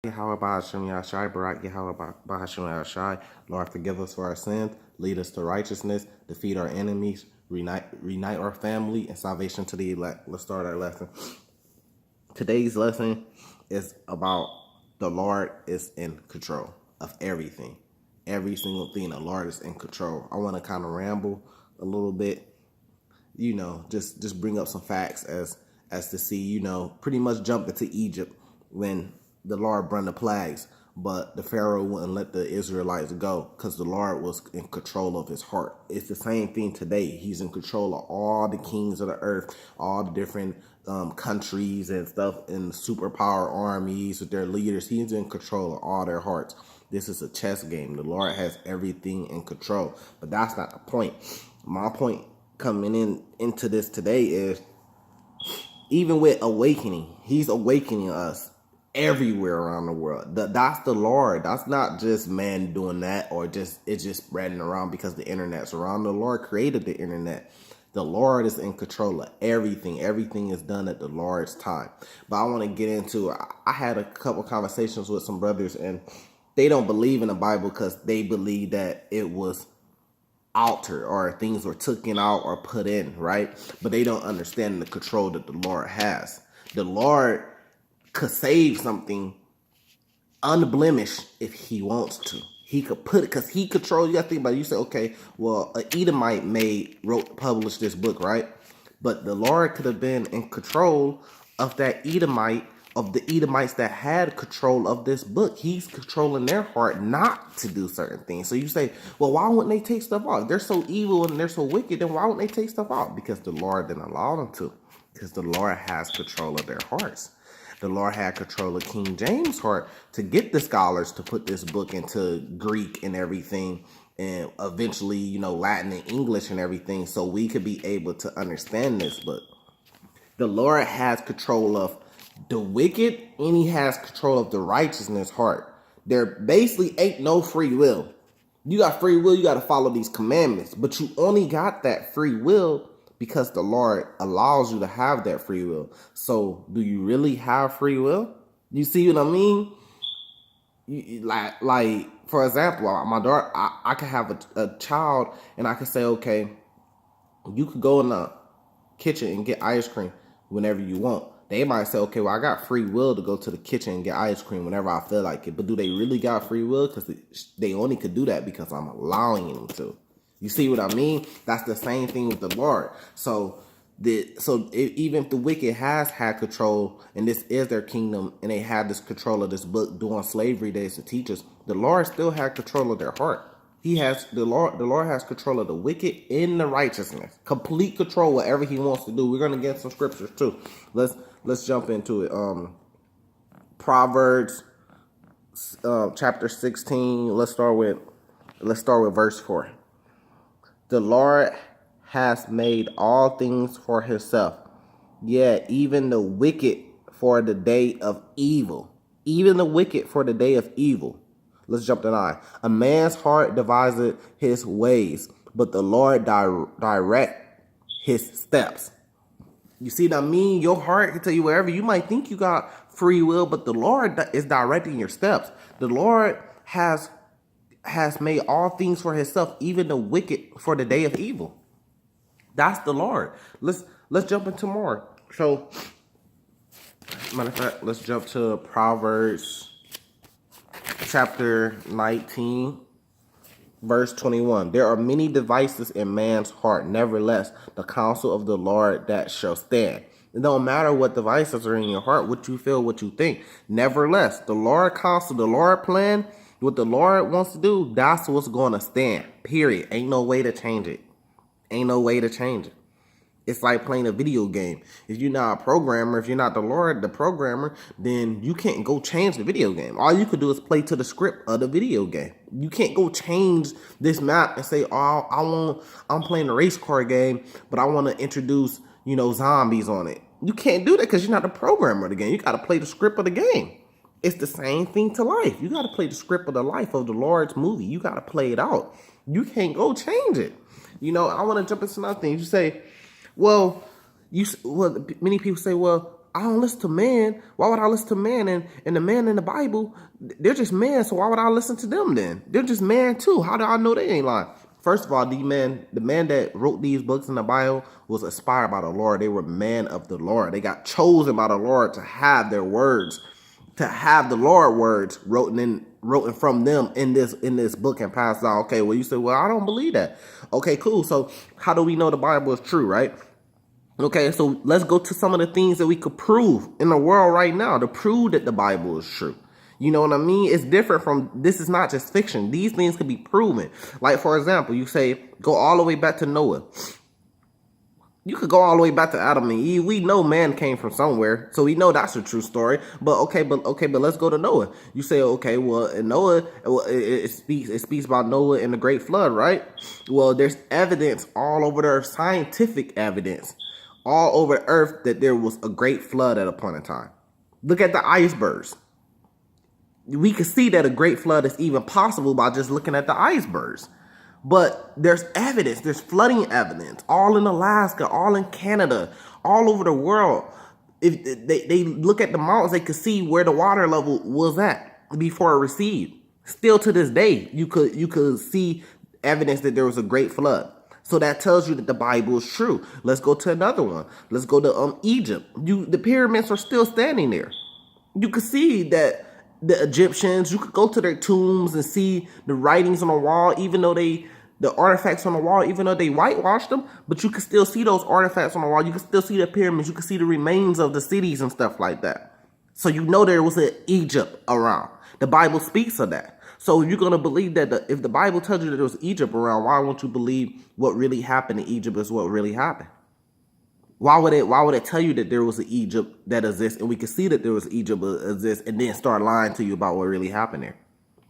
Yahawa Bahashim Yashai, Barak Yahawa Bahashim Yashai. Lord, forgive us for our sins, lead us to righteousness, defeat our enemies, reunite our family, and salvation to the elect. Let's start our lesson. Today's lesson is about the Lord is in control of everything. Every single thing, the Lord is in control. I want to kind of ramble a little bit, just bring up some facts as to see, pretty much jump into Egypt when the Lord brought the plagues, but the Pharaoh wouldn't let the Israelites go because the Lord was in control of his heart. It's the same thing today. He's in control of all the kings of the earth, all the different countries and stuff, and superpower armies with their leaders. He's in control of all their hearts. This is a chess game. The Lord has everything in control, but that's not the point. My point coming into this today is, even with awakening, he's awakening us everywhere around the world. That's the Lord. That's not just man doing that, or it's just spreading around because the internet's around. The Lord created the internet. The Lord is in control of everything. Everything is done at the Lord's time. But I want to get into, I had a couple conversations with some brothers, and they don't believe in the Bible because they believe that it was altered or things were taken out or put in, right? But they don't understand the control that the Lord has. The Lord could save something unblemished if he wants to. He could put it, because he controls. You got to think about it. You say, okay, well, an Edomite published this book, right? But the Lord could have been in control of that Edomite, of the Edomites that had control of this book. He's controlling their heart not to do certain things. So you say, well, why wouldn't they take stuff off? They're so evil and they're so wicked, then why wouldn't they take stuff off? Because the Lord didn't allow them to. Because the Lord has control of their hearts. The Lord had control of King James' heart to get the scholars to put this book into Greek and everything, and eventually, Latin and English and everything, so we could be able to understand this book. The Lord has control of the wicked, and he has control of the righteousness heart. There basically ain't no free will. You got free will, you got to follow these commandments, but you only got that free will because the Lord allows you to have that free will. So do you really have free will? You see what I mean? Like for example, my daughter, I could have a child, and I could say, okay, you could go in the kitchen and get ice cream whenever you want. They might say, okay, well, I got free will to go to the kitchen and get ice cream whenever I feel like it. But do they really got free will? Because they only could do that because I'm allowing them to. You see what I mean? That's the same thing with the Lord. So even if the wicked has had control, and this is their kingdom, and they had this control of this book during slavery days to teach us, the Lord still had control of their heart. The Lord has control of the wicked in the righteousness. Complete control, whatever he wants to do. We're gonna get some scriptures too. Let's jump into it. Proverbs chapter 16. Let's start with verse 4. The Lord has made all things for himself, yea, even the wicked for the day of evil. Even the wicked for the day of evil. Let's jump to 9. A man's heart deviseth his ways, but the Lord direct his steps. You see what I mean? Your heart can tell you wherever. You might think you got free will, but the Lord is directing your steps. The Lord has made all things for himself, even the wicked for the day of evil. That's the Lord. Let's jump into more. So, matter of fact, let's jump to Proverbs chapter 19, verse 21. There are many devices in man's heart, nevertheless, the counsel of the Lord that shall stand. It don't matter what devices are in your heart, what you feel, what you think. Nevertheless, the Lord counsel, the Lord plan, what the Lord wants to do, that's what's going to stand. Period. Ain't no way to change it. Ain't no way to change it. It's like playing a video game. If you're not a programmer, if you're not the Lord, the programmer, then you can't go change the video game. All you could do is play to the script of the video game. You can't go change this map and say, oh, I'm playing a race car game, but I want to introduce, zombies on it. You can't do that because you're not the programmer of the game. You got to play the script of the game. It's the same thing to life. You got to play the script of the life of the Lord's movie. You got to play it out. You can't go change it. I want to jump into another thing. You say, many people say, well, I don't listen to man. Why would I listen to man? And the man in the Bible, they're just men. So why would I listen to them then? They're just man too. How do I know they ain't lying? First of all, the man that wrote these books in the Bible was inspired by the Lord. They were men of the Lord. They got chosen by the Lord to have their words, to have the Lord words written from them in this book and passed down. Okay, well, you say, well, I don't believe that. Okay, cool. So how do we know the Bible is true, right? Okay, so let's go to some of the things that we could prove in the world right now to prove that the Bible is true. You know what I mean? It's different from, this is not just fiction. These things can be proven. Like, for example, you say, go all the way back to Noah. You could go all the way back to Adam and Eve. We know man came from somewhere, so we know that's a true story. But let's go to Noah. You say, okay, well, in Noah, it speaks about Noah and the great flood, right? Well, there's evidence all over there, scientific evidence all over the earth that there was a great flood at a point in time. Look at the icebergs. We can see that a great flood is even possible by just looking at the icebergs. But there's evidence, there's flooding evidence, all in Alaska, all in Canada, all over the world. If they look at the mountains, they could see where the water level was at before it receded. Still to this day, you could see evidence that there was a great flood. So that tells you that the Bible is true. Let's go to another one. Let's go to Egypt. The pyramids are still standing there. You could see that the Egyptians, you could go to their tombs and see the writings on the wall, even though the artifacts on the wall, even though they whitewashed them, but you can still see those artifacts on the wall. You can still see the pyramids. You can see the remains of the cities and stuff like that. So you know there was an Egypt around. The Bible speaks of that. So you're going to believe that if the Bible tells you that there was Egypt around, why won't you believe what really happened in Egypt is what really happened? Why would it tell you that there was an Egypt that exists and we can see that there was Egypt that exists and then start lying to you about what really happened there?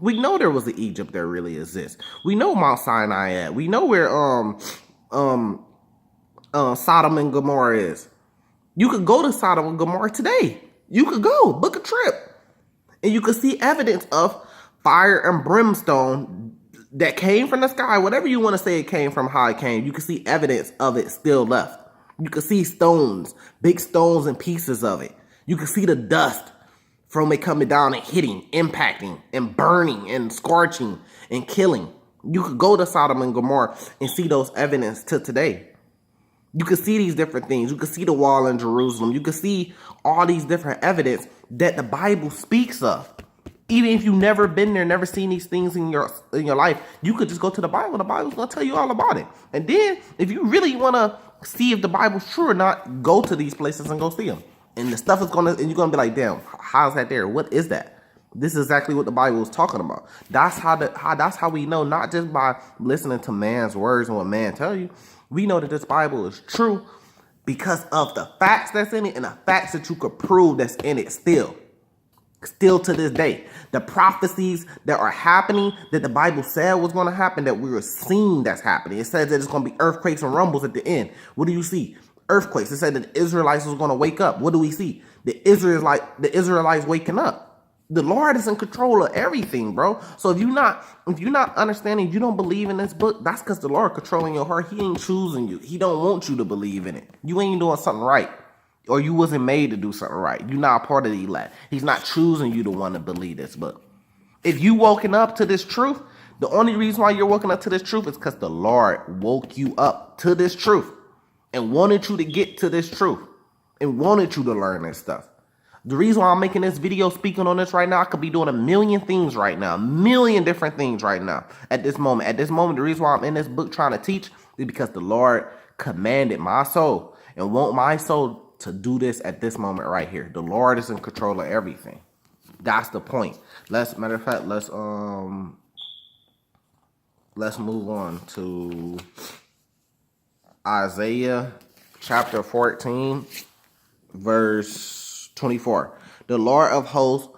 We know there was an Egypt that really exists. We know Mount Sinai at. We know where Sodom and Gomorrah is. You could go to Sodom and Gomorrah today. You could go book a trip, and you could see evidence of fire and brimstone that came from the sky. Whatever you want to say it came from, how it came, you can see evidence of it still left. You can see stones, big stones and pieces of it. You can see the dust from it coming down and hitting, impacting, and burning, and scorching, and killing. You could go to Sodom and Gomorrah and see those evidence to today. You can see these different things. You can see the wall in Jerusalem. You can see all these different evidence that the Bible speaks of. Even if you've never been there, never seen these things in your life, you could just go to the Bible. The Bible's going to tell you all about it. And then if you really want to see if the Bible's true or not, go to these places and go see them. And the stuff is and you're going to be like, damn, how's that there? What is that? This is exactly what the Bible is talking about. That's how we know, not just by listening to man's words and what man tell you. We know that this Bible is true because of the facts that's in it and the facts that you could prove that's in it still to this day. The prophecies that are happening, that the Bible said was going to happen, that we were seeing that's happening. It says that it's going to be earthquakes and rumbles at the end. What do you see? Earthquakes. It said that the Israelites was going to wake up. What do we see? The Israelites waking up. The Lord is in control of everything, bro. So if you're not understanding, you don't believe in this book, that's because the Lord controlling your heart. He ain't choosing you. He don't want you to believe in it. You ain't doing something right. Or you wasn't made to do something right. You're not a part of the elect. He's not choosing you to want to believe this book. If you woken up to this truth, the only reason why you're woken up to this truth is because the Lord woke you up to this truth and wanted you to get to this truth and wanted you to learn this stuff. The reason why I'm making this video speaking on this right now, I could be doing a million things right now, a million different things right now at this moment. At this moment, the reason why I'm in this book trying to teach is because the Lord commanded my soul and want my soul to do this at this moment right here. The Lord is in control of everything. That's the point. Matter of fact, let's move on to Isaiah chapter 14, verse 24. The Lord of hosts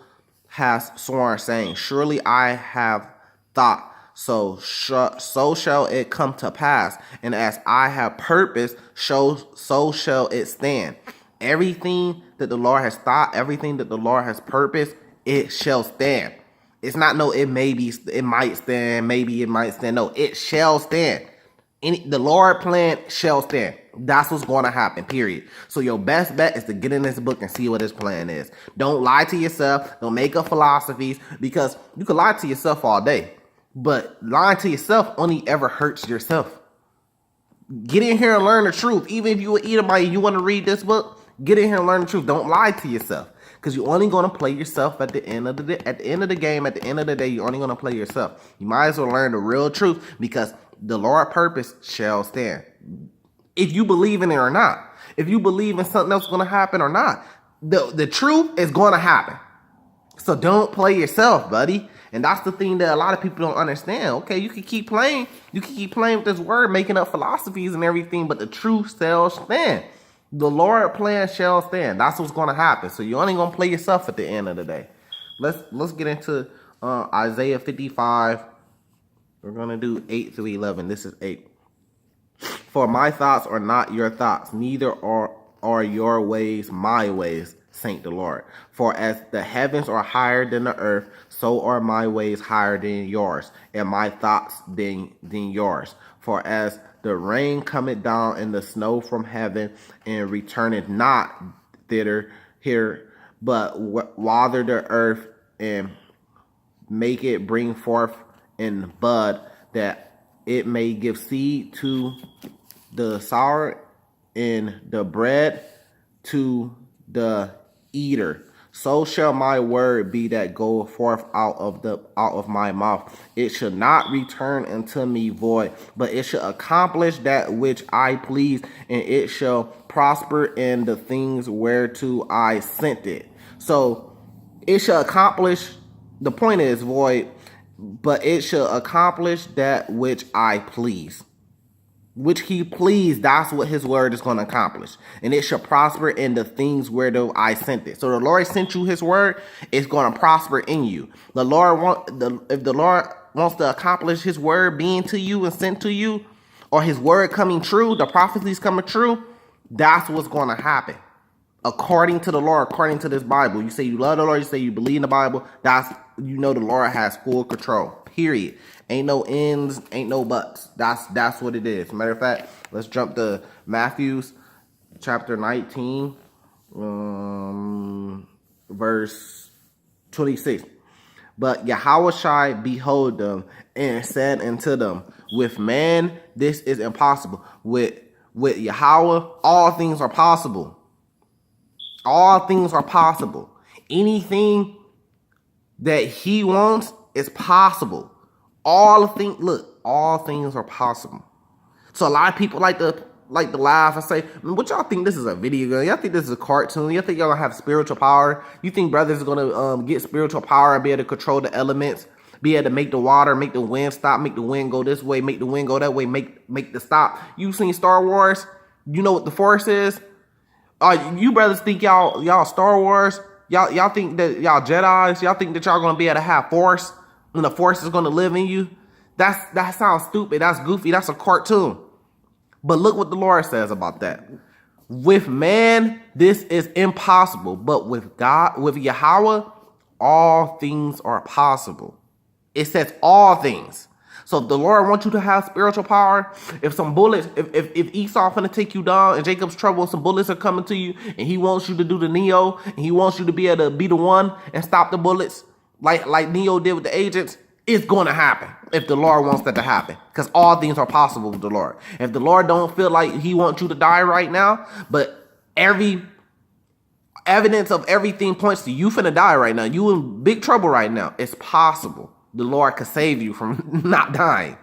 has sworn, saying, surely I have thought, so shall it come to pass, and as I have purposed, so shall it stand. Everything that the Lord has thought, everything that the Lord has purposed, it shall stand. It's not no, it might stand, maybe it might stand. No, it shall stand. The Lord plan shall stand. That's what's going to happen, period. So your best bet is to get in this book and see what his plan is. Don't lie to yourself. Don't make up philosophies, because you can lie to yourself all day, but lying to yourself only ever hurts yourself. Get in here and learn the truth. Even if you an Edomite and you want to read this book, get in here and learn the truth. Don't lie to yourself, because you're only going to play yourself at the end of the day. At the end of the game, at the end of the day, you're only going to play yourself. You might as well learn the real truth, because the Lord's purpose shall stand. If you believe in it or not, if you believe in something else going to happen or not, the truth is going to happen. So don't play yourself, buddy. And that's the thing that a lot of people don't understand. Okay, you can keep playing. You can keep playing with this word, making up philosophies and everything, but the truth shall stand. The Lord plan shall stand. That's what's going to happen. So you're only going to play yourself at the end of the day. Let's get into Isaiah 55. We're going to do 8 through 11. This is 8. For my thoughts are not your thoughts, neither are your ways my ways, saith the Lord. For as the heavens are higher than the earth, so are my ways higher than yours, and my thoughts than yours. For as the rain cometh down and the snow from heaven, and returneth not thither here, but water the earth and make it bring forth in bud, that it may give seed to the sower and the bread to the eater. So shall my word be that goeth forth out of my mouth. It shall not return unto me void, but it shall accomplish that which I please, and it shall prosper in the things whereto I sent it. So it shall accomplish, the point is void, but it shall accomplish that which I please. Which he pleased, that's what his word is going to accomplish. And it shall prosper in the things whereto I sent it. So the Lord sent you his word, it's going to prosper in you. If the Lord wants to accomplish his word being to you and sent to you, or his word coming true, the prophecies coming true, that's what's going to happen. According to the Lord, according to this Bible. You say you love the Lord, you say you believe in the Bible, that's, you know, the Lord has full control. Period. Ain't no ends, ain't no buts. That's what it is. Matter of fact, let's jump to Matthew chapter 19, verse 26. But Yahawa behold them and said unto them, with man this is impossible. With Yahawa, all things are possible. All things are possible. Anything that he wants is possible. All things are possible. So a lot of people like to laugh and say, what y'all think this is a video game? Y'all think this is a cartoon? Y'all think y'all gonna have spiritual power? You think brothers are gonna get spiritual power and be able to control the elements, be able to make the water, make the wind stop, make the wind go this way, make the wind go that way, make the stop? You seen Star Wars? You know what the Force is? You brothers think y'all Star Wars? Y'all think that y'all Jedis? Y'all think that y'all gonna be able to have Force? And the Force is going to live in you? That sounds stupid. That's goofy. That's a cartoon. But look what the Lord says about that. With man, this is impossible. But with God, with Yahawa, all things are possible. It says all things. So if the Lord wants you to have spiritual power, if some bullets, if Esau finna take you down in Jacob's trouble, some bullets are coming to you, and he wants you to do the Neo, and he wants you to be able to be the one and stop the bullets, like Neo did with the agents, it's going to happen if the Lord wants that to happen, because all things are possible with the Lord. If the Lord don't feel like he wants you to die right now, but every evidence of everything points to you finna die right now, you in big trouble right now, it's possible the Lord could save you from not dying.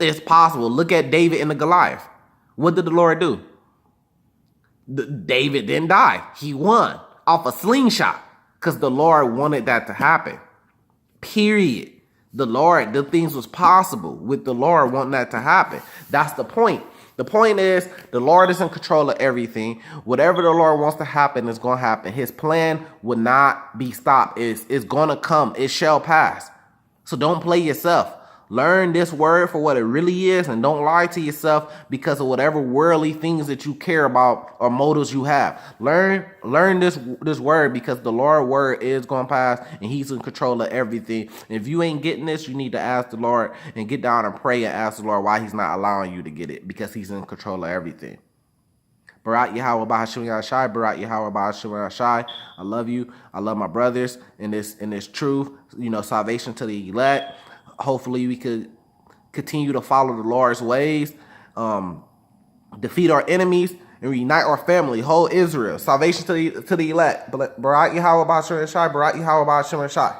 It's possible. Look at David and the Goliath. What did the Lord do? David didn't die. He won off a slingshot because the Lord wanted that to happen. Period. The things was possible with the Lord wanting that to happen. That's the point. The point is the Lord is in control of everything. Whatever the Lord wants to happen is going to happen. His plan will not be stopped. It's going to come. It shall pass. So don't play yourself. Learn this word for what it really is, and don't lie to yourself because of whatever worldly things that you care about or motives you have. Learn this word, because the Lord word is going to pass, and he's in control of everything. And if you ain't getting this, you need to ask the Lord and get down and pray and ask the Lord why he's not allowing you to get it, because he's in control of everything. Barak Yahawa Bahashim Yashai, Barak Yahawa Bahashim Yashai. I love you. I love my brothers in this truth. Salvation to the elect. Hopefully we could continue to follow the Lord's ways, defeat our enemies, and reunite our family, whole Israel. Salvation to the elect. Barak Yahawa Bahashim Yashai, Barak Yahawa Bahashim Yashai.